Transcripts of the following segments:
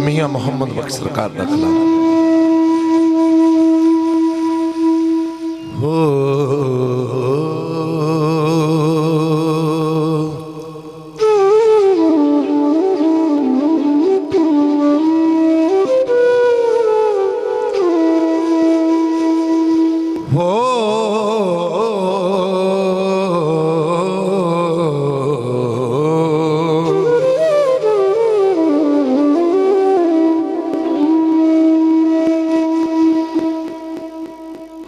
मियाँ मोहम्मद बख्श सरकार का कलाम। हो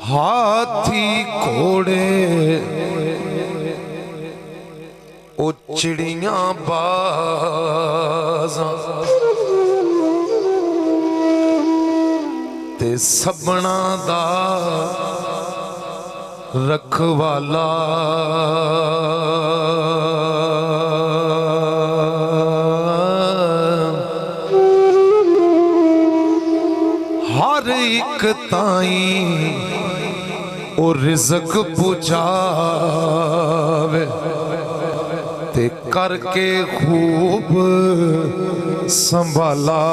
हाथी घोड़े ओ चिड़ियां बाज़ां ते सबना दा रखवाला हर एक ताई ओ रिज़्क पुजावे ते करके खूब संभाला।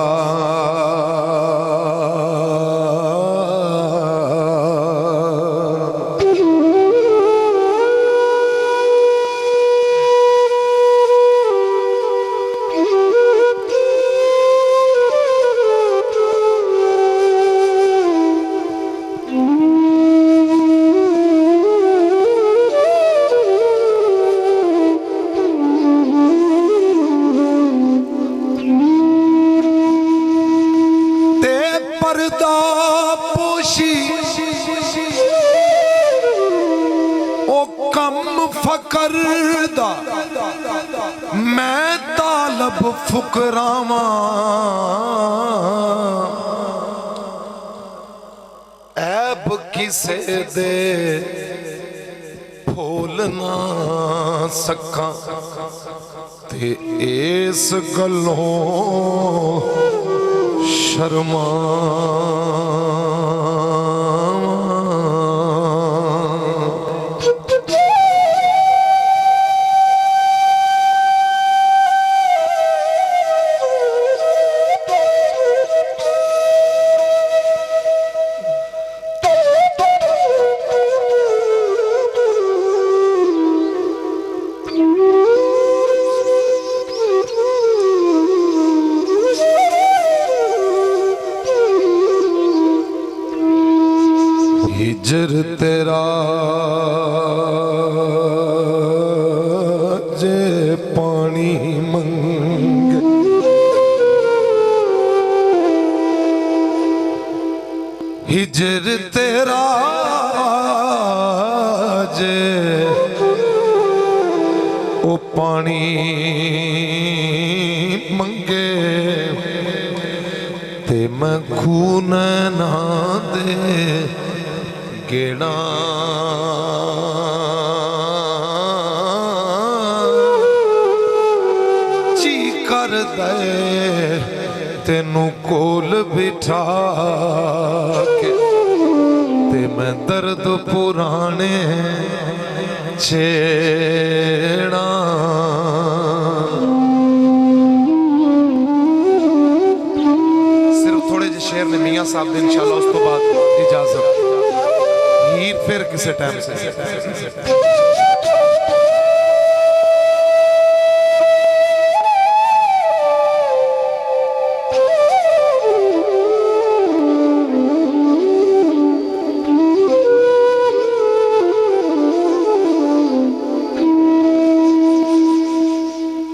पर्दा पोशी ओ कम फकर दा मैं तालब फुकरावा ऐब किसे दे फूल ना सका ते इस गलों शर्मा। हिजर तेरा जे पानी मंगे हिजर तेरा जे ओ पानी मंगे ते मैं खून ना दे गेड़ा जी कर दे तेनू कोल बिठा के ते मैं दर्द पुराने छेड़ा। सिर्फ थोड़े जे शेर ने मियाँ साहब ने इंशाल्लाह उस तो बाद इजाजत फिर किसी टाइम से।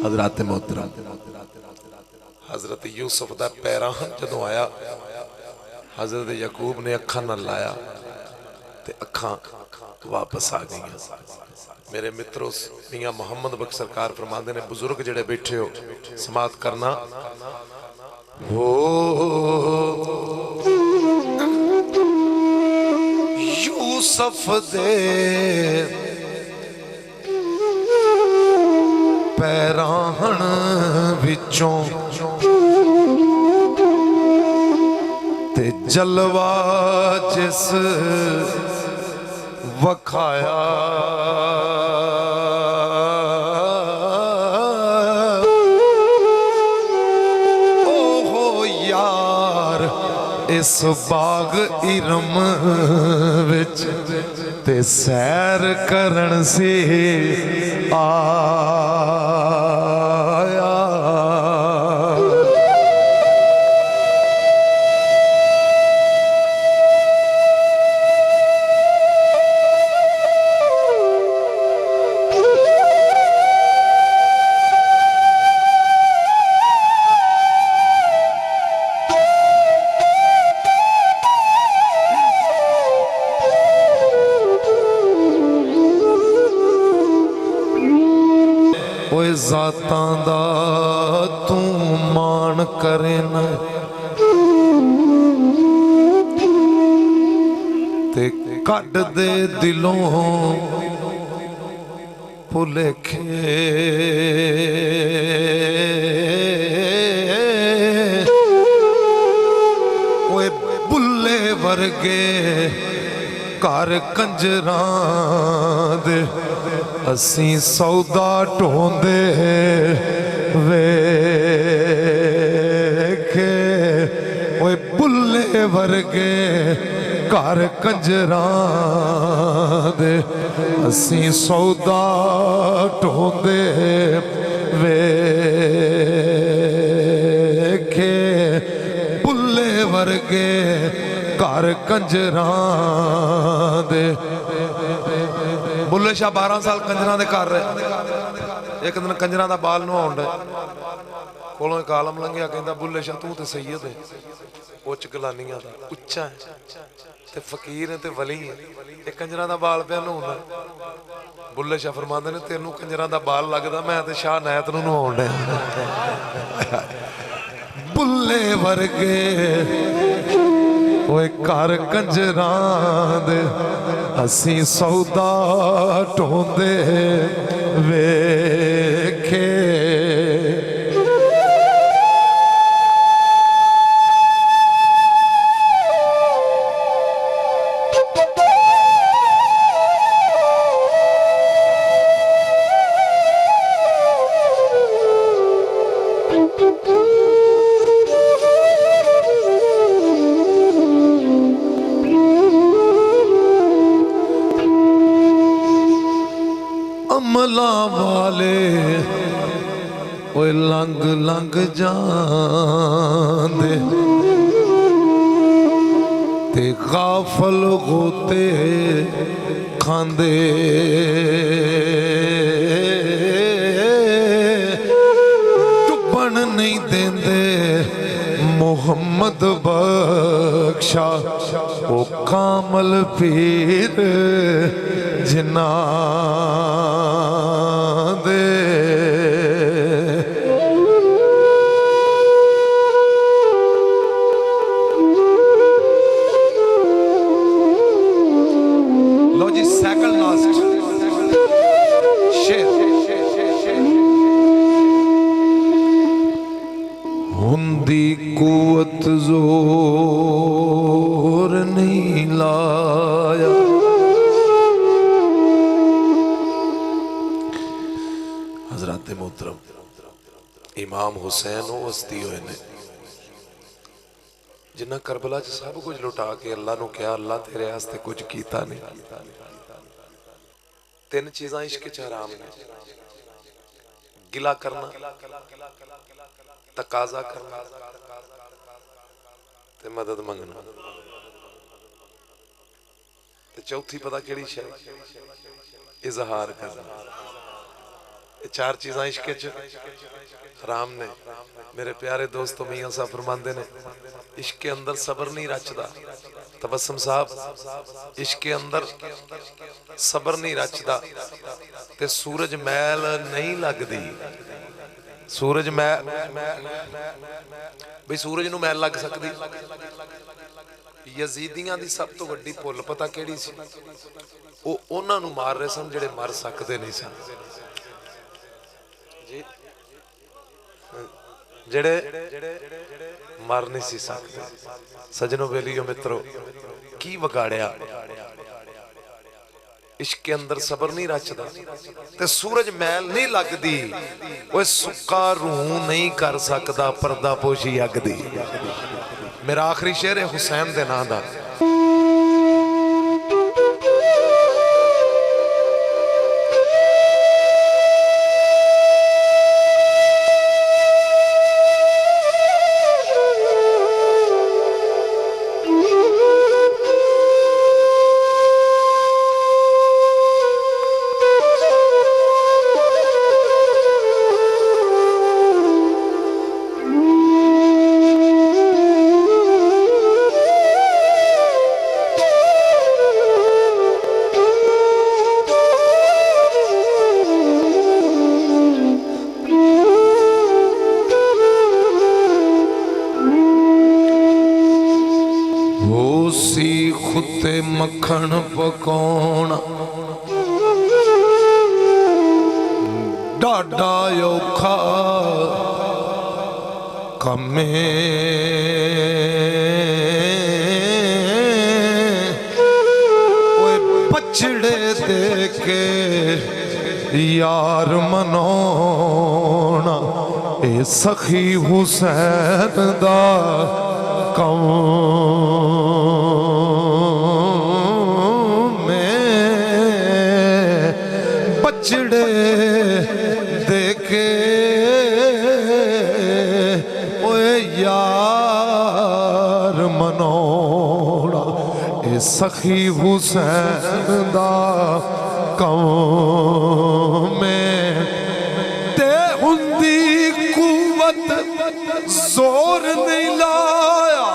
हज़रत मोहतरम हज़रत यूसुफ दा पैरा जदों आया हज़रत यकूब ने अखा न लाया ते अखा वापस आ गई। मेरे मित्रों मियाँ मोहम्मद बख्श सरकार फरमाते ने बुजुर्ग जड़े बैठे हो समात करना। हो यूसुफ दे पैराहन विचों ते जलवा जिस वखाया ओ हो इस बाग इरम विच ते सैर करन से आया। ज़ातां दा तू मान करे न ते कढ दे दिलों भुलेखे। ओए बुल्ले वर्गे घर कंजरां दे असी सौदा ढोंदे वेखे। ओए बुल्ले वर्गे घर कंजरां दे असी सौदा ढोंदे वेखे। बुल्ले वर्गे घर कंजरां दे। बुल्ले शाह 12 साल कंजरां दे घर रहे। एक दिन कंजरां दा बाल नवाउण दे कोलों एक आलम लंघिया, कहंदा बुल्ले शाह तू ते सैयद है, उच्च गलानियां दा उच्चा है ते फकीर है ते वली है, ते कंजरां दा बाल पिया नवाउंदा। बुल्ले शाह फरमांदे ने तेनू कंजरां दा बाल लगदा, मैं ते शाह नायत नूं नवाउण दे। बुल्ले वर्गे ओए घर कंजरां दे असी सौदा ढोंदे वेखे। अमला वाले ओए लंग लंग जांदे ते गाफल होते खांदे। डुबन नहीं देंदे मोहम्मद बख्शा ओ कामल पीर जिन्ना दे। लो जी सैकल लास्ट शेर। हुंदी कुवत जोर नहीं लाया, हजरत मोहतरम इमाम हुसैन वो हस्ती हुए ने जिन्हें करबला च सब कुछ लुटा के अल्लाह नू कहा अल्लाह तेरे वास्ते कुछ कीता नहीं। 3 चीज़ां इश्क च हराम ने, गिला करना, तकाजा करना ते मदद मंगना। ते चौथी पता केड़ी शै? इजहार करना। 4 चीज़ां इश्क च हराम ने। मेरे प्यारे दोस्तों मियां साहब फरमांदे ने इश्क के अंदर सबर नहीं रचदा। तबस्सुम साहब इश्क के अंदर सबर नहीं रचदा ते सूरज मैल नहीं लगदी। सूरज मैल बई सूरज नूं मैल लग सकदी। यजीदियां दी सब तो वड्डी भुल पता केड़ी सी? ਉਹ ਉਹਨਾਂ ਨੂੰ ਮਾਰ ਰਹੇ ਸਨ ਜਿਹੜੇ ਮਰ ਸਕਦੇ ਨਹੀਂ ਸਨ ਜੀ, ਜਿਹੜੇ ਮਰ ਨਹੀਂ ਸੀ ਸਕਦੇ। सजनों बेलियो मित्रों की वगाड़िया इश्क के अंदर सबर नहीं रचदा ते सूरज मैल नहीं लगदी। ओए सुक्का रूह नहीं कर सकदा पर्दा पोशी अग दी। मेरा आखिरी शेर है हुसैन दे नां दा। सी खुते मक्खन पकाउणा डाडा औखा कमे बछड़े दे के यार मनाउणा ए सखी हुसैन दा बछड़े देखे ओए यार मनोड़ा ए सखी हुसैन दा कौम में ते हुंदी कुवत जोर नहीं लाया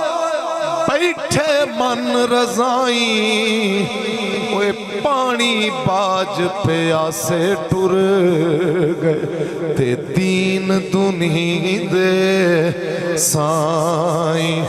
बैठे मन रजाई ओए पानी बाज प्यासे टुर गए ते दीन दुनी दे साईं।